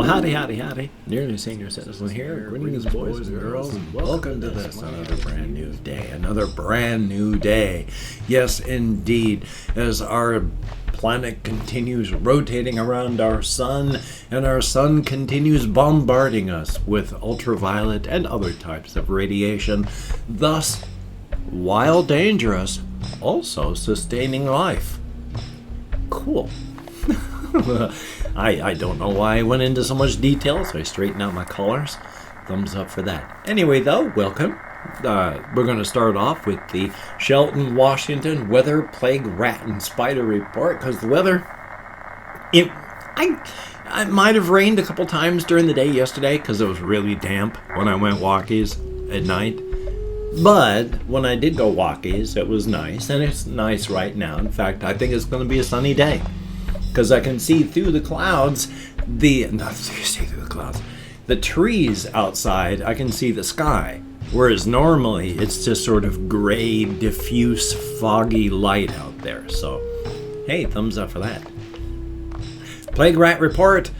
howdy, howdy, howdy. Nearly Senior Citizen here. Greetings, boys and girls, and welcome to this another brand new day. Another brand new day. Yes, indeed. As our planet continues rotating around our sun, and our sun continues bombarding us with ultraviolet and other types of radiation, thus, while dangerous, also sustaining life. Cool. I don't know why I went into so much detail, so I straightened out my colors. Thumbs up for that. Anyway, though, welcome. We're going to start off with the Shelton, Washington weather, plague, rat, and spider report, because the weather, it might have rained a couple times during the day yesterday, because it was really damp when I went walkies at night. But when I did go walkies, it was nice, and it's nice right now. In fact, I think it's going to be a sunny day, because I can see through the clouds, the trees outside. I can see the sky, whereas normally it's just sort of gray, diffuse, foggy light out there. So, hey, thumbs up for that. Plague rat report.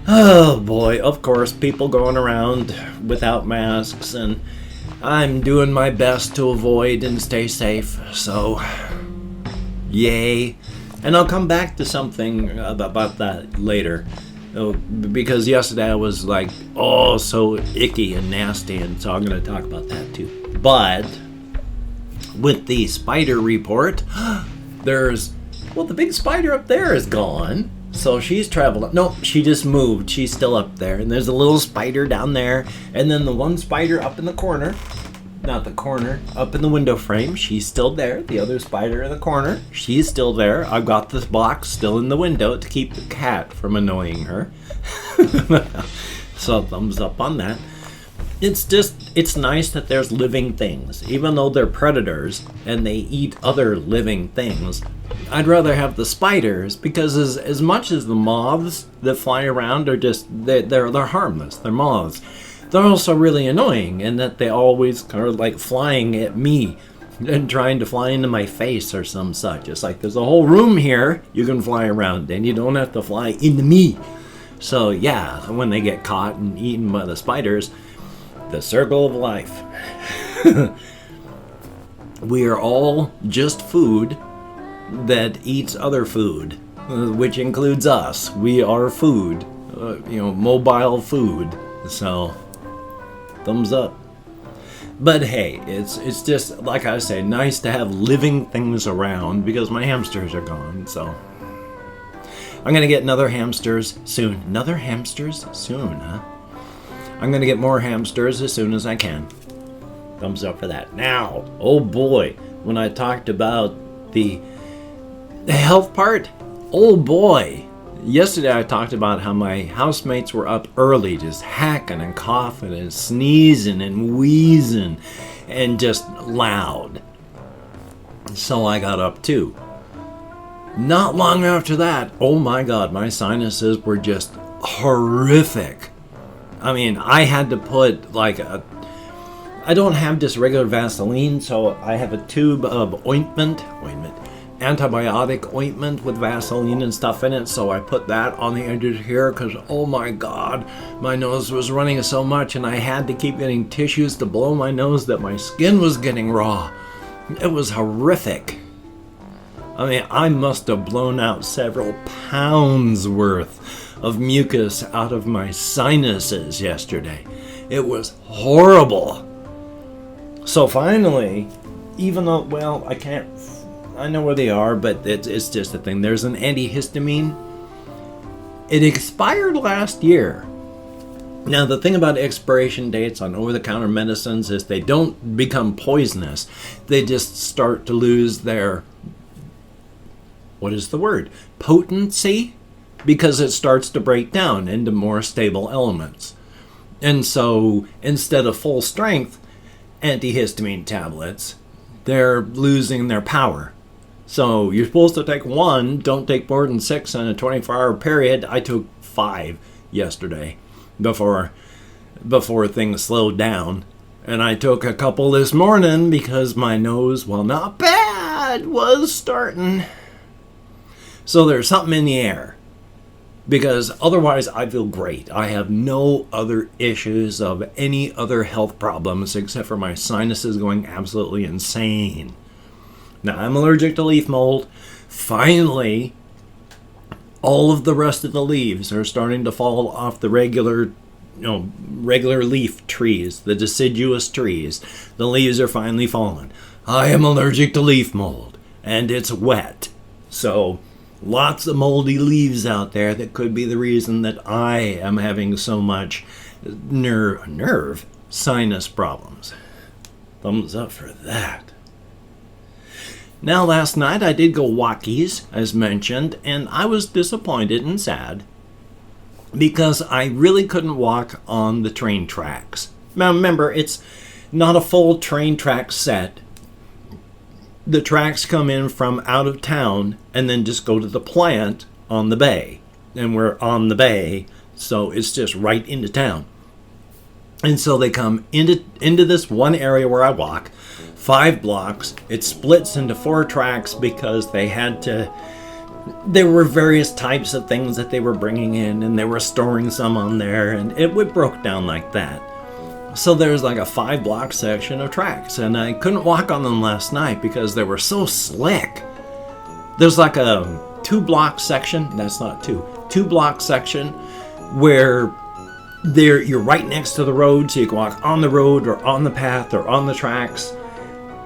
Oh boy, of course, people going around without masks, and I'm doing my best to avoid and stay safe. So, yay. And I'll come back to something about that later. Because yesterday I was like, oh, so icky and nasty, and so I'm going to talk about that too. But with the spider report, the big spider up there is gone. So she's traveled. No, she just moved. She's still up there. And there's a little spider down there. And then the one spider up in the corner. Not the corner, up in the window frame, she's still there. The other spider in the corner, she's still there. I've got this box still in the window to keep the cat from annoying her. So thumbs up on that. It's nice that there's living things. Even though they're predators and they eat other living things, I'd rather have the spiders, because as much as the moths that fly around are just, they're harmless. They're moths. They're also really annoying in that they always are like flying at me and trying to fly into my face or some such. It's like there's a whole room here you can fly around and you don't have to fly into me. So yeah, when they get caught and eaten by the spiders, the circle of life. We are all just food that eats other food, which includes us. We are food, mobile food. So thumbs up. But hey, it's just, like I say, nice to have living things around, because my hamsters are gone. So I'm gonna get another hamsters soon. Another hamsters soon, huh? I'm gonna get more hamsters as soon as I can. Thumbs up for that. Now, oh boy, when I talked about the health part, oh boy. Yesterday I talked about how my housemates were up early, just hacking and coughing and sneezing and wheezing and just loud. So I got up too. Not long after that, oh my God, my sinuses were just horrific. I mean, I had to put I don't have just regular Vaseline, so I have a tube of antibiotic ointment with Vaseline and stuff in it, so I put that on the edges here, because oh my God, my nose was running so much and I had to keep getting tissues to blow my nose that my skin was getting raw. It was horrific. I mean, I must have blown out several pounds worth of mucus out of my sinuses yesterday. It was horrible. So finally, even though, I know where they are, but it's just a thing. There's an antihistamine. It expired last year. Now, the thing about expiration dates on over-the-counter medicines is they don't become poisonous. They just start to lose their, potency, because it starts to break down into more stable elements. And so, instead of full strength antihistamine tablets, they're losing their power. So you're supposed to take one, don't take more than 6 in a 24-hour period. I took 5 yesterday before things slowed down. And I took a couple this morning because my nose, while not bad, was starting. So there's something in the air. Because otherwise I feel great. I have no other issues of any other health problems except for my sinuses going absolutely insane. Now, I'm allergic to leaf mold. Finally, all of the rest of the leaves are starting to fall off the regular leaf trees, the deciduous trees. The leaves are finally falling. I am allergic to leaf mold, and it's wet. So, lots of moldy leaves out there that could be the reason that I am having so much nerve sinus problems. Thumbs up for that. Now, last night I did go walkies, as mentioned, and I was disappointed and sad because I really couldn't walk on the train tracks. Now, remember, it's not a full train track set. The tracks come in from out of town and then just go to the plant on the bay. And we're on the bay, so it's just right into town. And so they come into this one area where I walk, 5 blocks. It splits into 4 tracks because there were various types of things that they were bringing in, and they were storing some on there, and it broke down like that. So there's like a 5-block section of tracks, and I couldn't walk on them last night because they were so slick. There's like a 2-block section, that's not 2-block section where you're right next to the road, so you can walk on the road or on the path or on the tracks.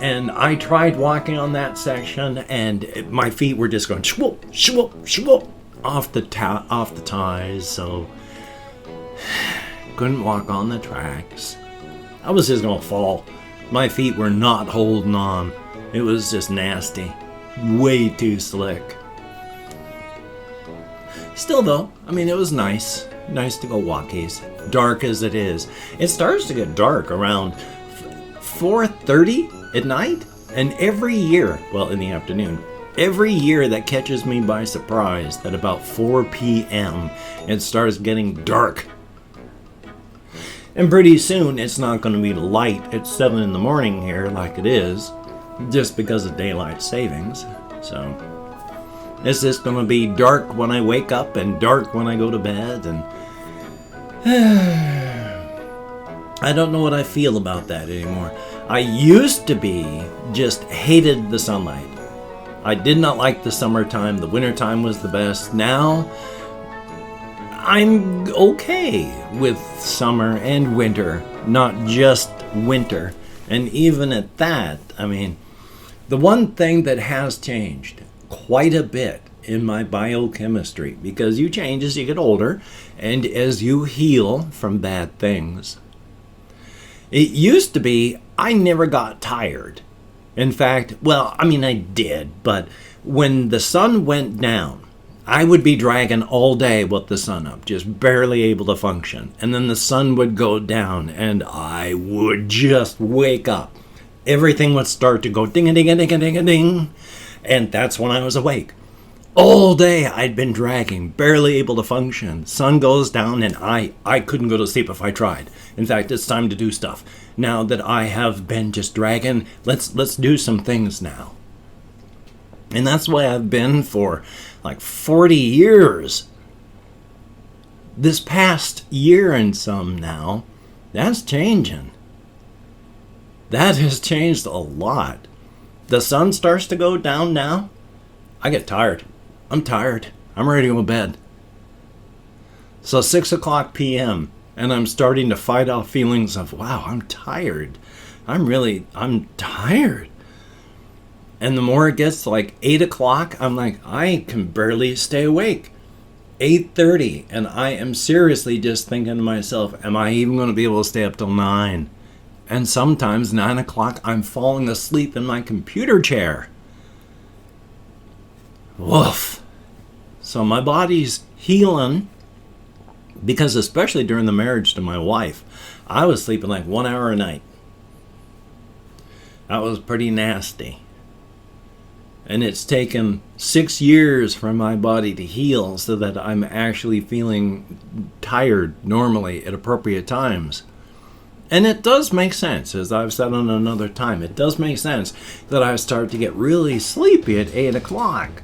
And I tried walking on that section, and my feet were just going shwoop, shwoop, shwoop off the ties, so couldn't walk on the tracks. I was just gonna fall. My feet were not holding on. It was just nasty. Way too slick. Still though, I mean, it was nice. Nice to go walkies. Dark as it is. It starts to get dark around 4:30 at night. And every year, well, in the afternoon, every year that catches me by surprise that about 4 p.m. it starts getting dark. And pretty soon it's not going to be light at 7 in the morning here like it is, just because of daylight savings. So it's just going to be dark when I wake up and dark when I go to bed. And I don't know what I feel about that anymore. I used to be just hated the sunlight. I did not like the summertime. The wintertime was the best. Now I'm okay with summer and winter, not just winter. And even at that, I mean, the one thing that has changed quite a bit in my biochemistry, because you change as you get older and as you heal from bad things. It used to be I never got tired. In fact, well, I mean, I did, but when the sun went down, I would be dragging all day with the sun up, just barely able to function. And then the sun would go down, and I would just wake up. Everything would start to go ding-a-ding-a-ding-a-ding-a-ding, and that's when I was awake. All day I'd been dragging, barely able to function. Sun goes down, and I couldn't go to sleep if I tried. In fact, it's time to do stuff. Now that I have been just dragging, let's do some things now. And that's why I've been for like 40 years. This past year and some now, that's changing. That has changed a lot. The sun starts to go down now. I get tired. I'm tired. I'm ready to go to bed. So 6 o'clock p.m. and I'm starting to fight off feelings of, wow, I'm tired. I'm tired. And the more it gets to like 8 o'clock, I'm like, I can barely stay awake. 8:30, and I am seriously just thinking to myself, am I even going to be able to stay up till 9? And sometimes 9 o'clock, I'm falling asleep in my computer chair. Woof. So my body's healing, because especially during the marriage to my wife, I was sleeping like 1 hour a night. That was pretty nasty. And it's taken 6 years for my body to heal so that I'm actually feeling tired normally at appropriate times. And it does make sense, as I've said on another time, it does make sense that I start to get really sleepy at 8 o'clock.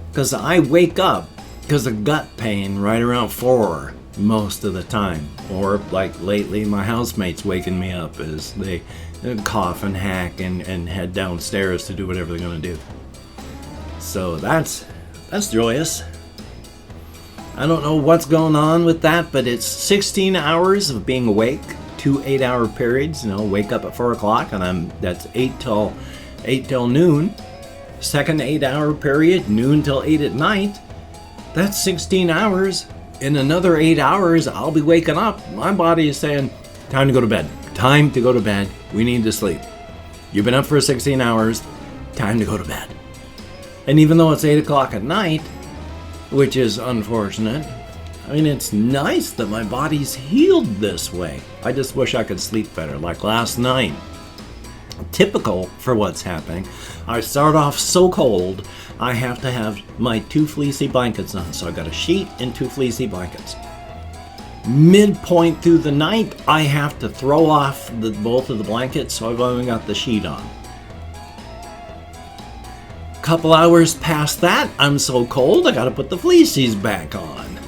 Because I wake up because of gut pain right around 4 most of the time. Or like lately, my housemate's waking me up as they cough and hack and head downstairs to do whatever they're going to do. So that's joyous. I don't know what's going on with that, but it's 16 hours of being awake, 2 8-hour periods. Wake up at 4 o'clock, and that's 8 till noon. Second 8-hour period, noon till 8 at night. That's 16 hours. In another 8 hours, I'll be waking up. My body is saying, time to go to bed. Time to go to bed. We need to sleep. You've been up for 16 hours. Time to go to bed. And even though it's 8 o'clock at night, which is unfortunate, I mean, it's nice that my body's healed this way. I just wish I could sleep better. Like last night, typical for what's happening, I start off so cold, I have to have my 2 fleecy blankets on. So I got a sheet and 2 fleecy blankets. Midpoint through the night, I have to throw off both of the blankets, so I've only got the sheet on. Couple hours past that, I'm so cold, I gotta put the fleecies back on.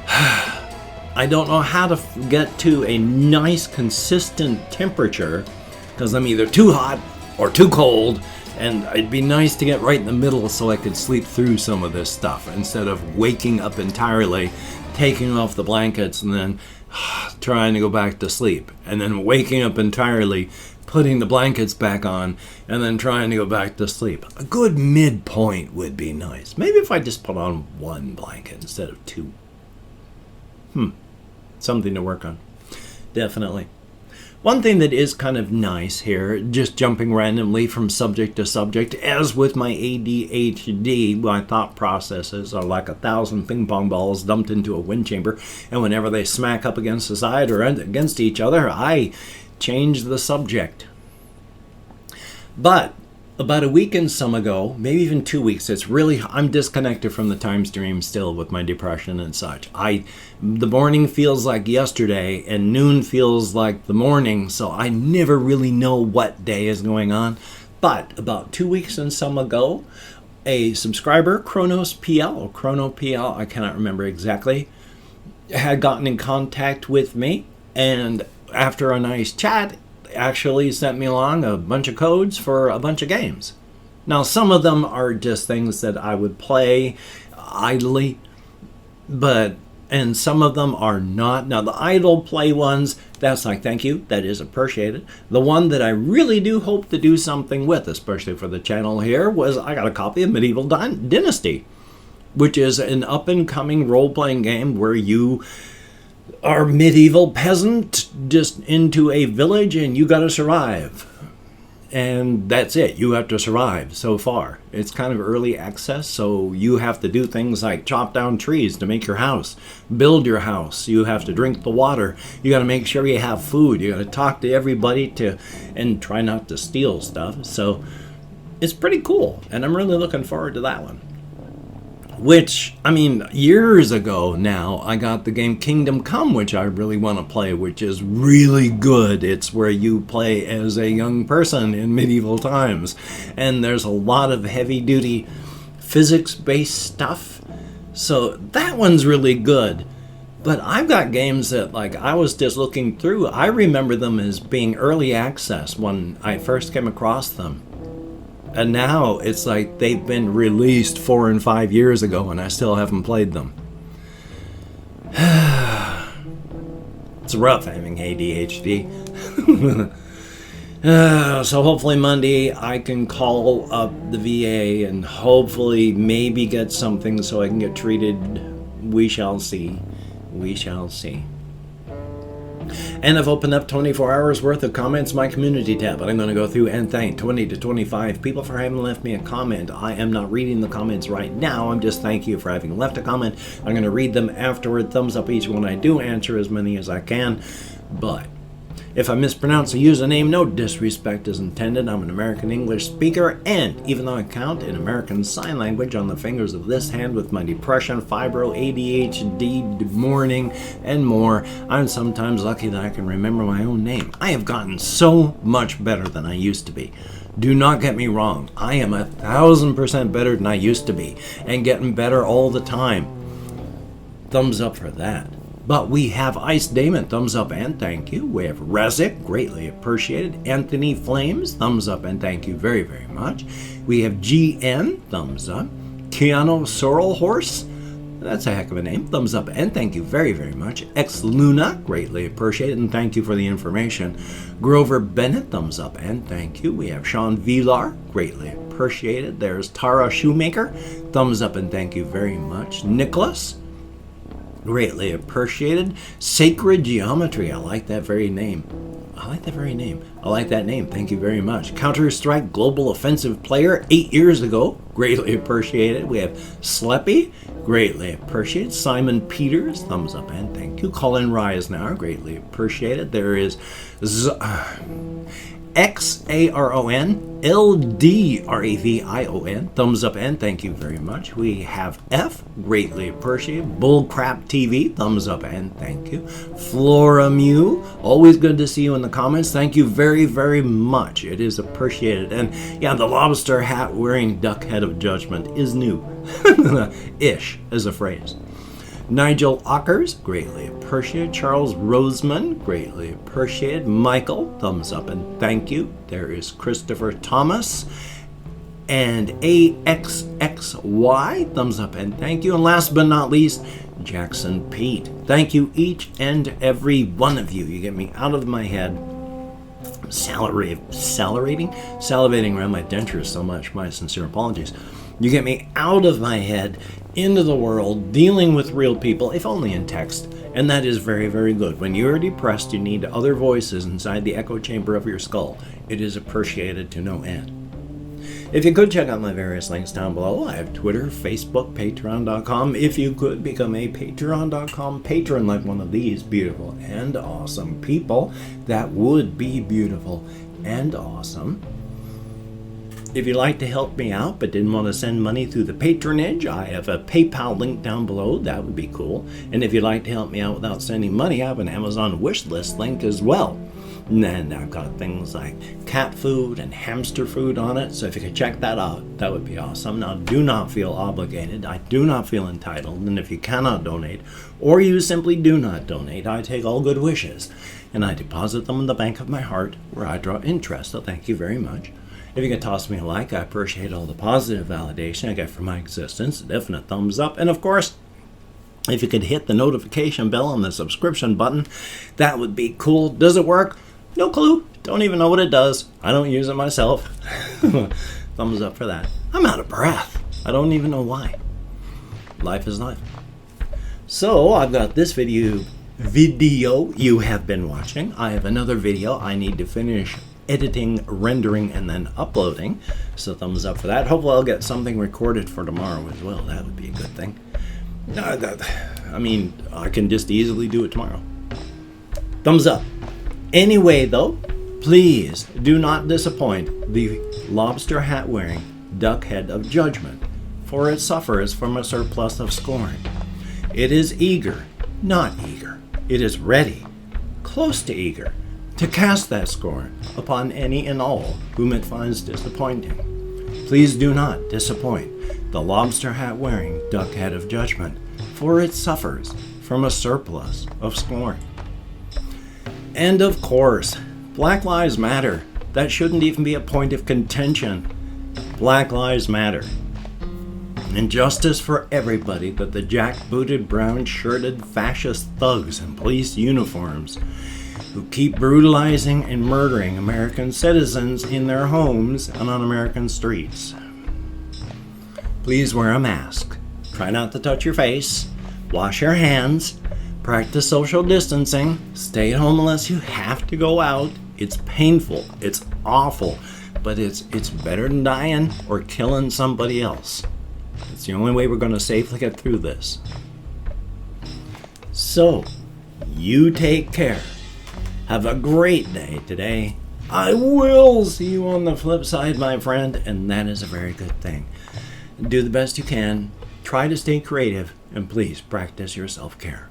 I don't know how to get to a nice, consistent temperature, because I'm either too hot or too cold, and it'd be nice to get right in the middle so I could sleep through some of this stuff, instead of waking up entirely, taking off the blankets, and then trying to go back to sleep, and then waking up entirely, putting the blankets back on, and then trying to go back to sleep. A good midpoint would be nice. Maybe if I just put on 1 blanket instead of 2. Something to work on. Definitely. One thing that is kind of nice here, just jumping randomly from subject to subject, as with my ADHD, my thought processes are like 1,000 ping pong balls dumped into a wind chamber, and whenever they smack up against the side or against each other, I change the subject. But about a week and some ago, maybe even 2 weeks, I'm disconnected from the time stream still with my depression and such. The morning feels like yesterday and noon feels like the morning, so I never really know what day is going on. But about 2 weeks and some ago, a subscriber, Chrono PL, I cannot remember exactly, had gotten in contact with me, and after a nice chat, actually sent me along a bunch of codes for a bunch of games. Now, some of them are just things that I would play idly, and some of them are not. Now, the idle play ones, that's like, thank you, that is appreciated. The one that I really do hope to do something with, especially for the channel here, was I got a copy of Medieval Dynasty, which is an up-and-coming role-playing game where you are medieval peasant just into a village and you gotta survive. And that's it. You have to survive so far. It's kind of early access, so you have to do things like chop down trees to make your house, build your house. You have to drink the water. You got to make sure you have food. You got to talk to everybody and try not to steal stuff. So it's pretty cool, and I'm really looking forward to that one. Which, I mean, years ago now, I got the game Kingdom Come, which I really want to play, which is really good. It's where you play as a young person in medieval times. And there's a lot of heavy-duty physics-based stuff. So that one's really good. But I've got games that, like, I was just looking through. I remember them as being early access when I first came across them. And now it's like they've been released 4 and 5 years ago and I still haven't played them. It's rough having ADHD. So hopefully Monday I can call up the VA and hopefully maybe get something so I can get treated. We shall see. We shall see. And I've opened up 24 hours worth of comments in my community tab, but I'm going to go through and thank 20 to 25 people for having left me a comment. I am not reading the comments right now. I'm just thank you for having left a comment. I'm going to read them afterward. Thumbs up each one. I do answer as many as I can, but If I mispronounce a username, no disrespect is intended. I'm an American English speaker, and even though I count in American Sign Language on the fingers of this hand with my depression, fibro, ADHD, mourning, and more, I'm sometimes lucky that I can remember my own name. I have gotten so much better than I used to be. Do not get me wrong. I am 1,000% better than I used to be, and getting better all the time. Thumbs up for that. But we have Ice Damon, thumbs up and thank you. We have Rezic, greatly appreciated. Anthony Flames, thumbs up and thank you very, very much. We have GN, thumbs up. Keanu Sorrel Horse, that's a heck of a name, thumbs up and thank you very, very much. X Luna, greatly appreciated and thank you for the information. Grover Bennett, thumbs up and thank you. We have Sean Vilar, greatly appreciated. There's Tara Shoemaker, thumbs up and thank you very much. Nicholas, greatly appreciated. Sacred Geometry, I like that very name. I like that name. Thank you very much. Counter-Strike Global Offensive Player 8 years ago. Greatly appreciated. We have Sleppy. Greatly appreciated. Simon Peters. Thumbs up and thank you. Colin Reisner. Greatly appreciated. There is XARON LDRAVION. Thumbs up and thank you very much. We have F. Greatly appreciated. Bullcrap TV. Thumbs up and thank you. Flora Mew. Always good to see you in the comments. Thank you very, very much. It is appreciated. And yeah, the lobster hat wearing duck head of judgment is new. Ish as a phrase. Nigel Ockers, greatly appreciated. Charles Roseman, greatly appreciated. Michael, thumbs up and thank you. There is Christopher Thomas. And AXXY, thumbs up and thank you. And last but not least, Jackson Pete. Thank you each and every one of you. You get me out of my head. Salivating around my dentures so much. My sincere apologies. You get me out of my head, into the world, dealing with real people, if only in text. And that is very, very good. When you're depressed, you need other voices inside the echo chamber of your skull. It is appreciated to no end. If you could check out my various links down below, I have Twitter, Facebook, Patreon.com. If you could become a Patreon.com patron like one of these beautiful and awesome people, that would be beautiful and awesome. If you'd like to help me out but didn't want to send money through the patronage, I have a PayPal link down below. That would be cool. And if you'd like to help me out without sending money, I have an Amazon wishlist link as well. And I've got things like cat food and hamster food on it. So if you could check that out, that would be awesome. Now, do not feel obligated. I do not feel entitled. And if you cannot donate, or you simply do not donate, I take all good wishes and I deposit them in the bank of my heart where I draw interest. So thank you very much. If you could toss me a like, I appreciate all the positive validation I get from my existence, a definite thumbs up, and of course, if you could hit the notification bell and the subscription button, that would be cool. Does it work? No clue. Don't even know what it does. I don't use it myself. Thumbs up for that. I'm out of breath. I don't even know why. Life is life. So, I've got this video you have been watching. I have another video I need to finish editing, rendering, and then uploading. So thumbs up for that. Hopefully I'll get something recorded for tomorrow as well. That would be a good thing. I mean, I can just easily do it tomorrow. Thumbs up. Anyway, though, please do not disappoint the lobster hat wearing duck head of judgment, for it suffers from a surplus of scorn. It is eager, not eager. It is ready, close to eager, to cast that scorn upon any and all whom it finds disappointing. Please do not disappoint the lobster hat wearing duck head of judgment, for it suffers from a surplus of scorn. And of course, Black Lives Matter. That shouldn't even be a point of contention. Black Lives Matter. And justice for everybody but the jackbooted, brown-shirted fascist thugs in police uniforms who keep brutalizing and murdering American citizens in their homes and on American streets. Please wear a mask. Try not to touch your face. Wash your hands. Practice social distancing. Stay at home unless you have to go out. It's painful. It's awful. But it's better than dying or killing somebody else. It's the only way we're going to safely get through this. So, you take care. Have a great day today. I will see you on the flip side, my friend, and that is a very good thing. Do the best you can. Try to stay creative, and please practice your self-care.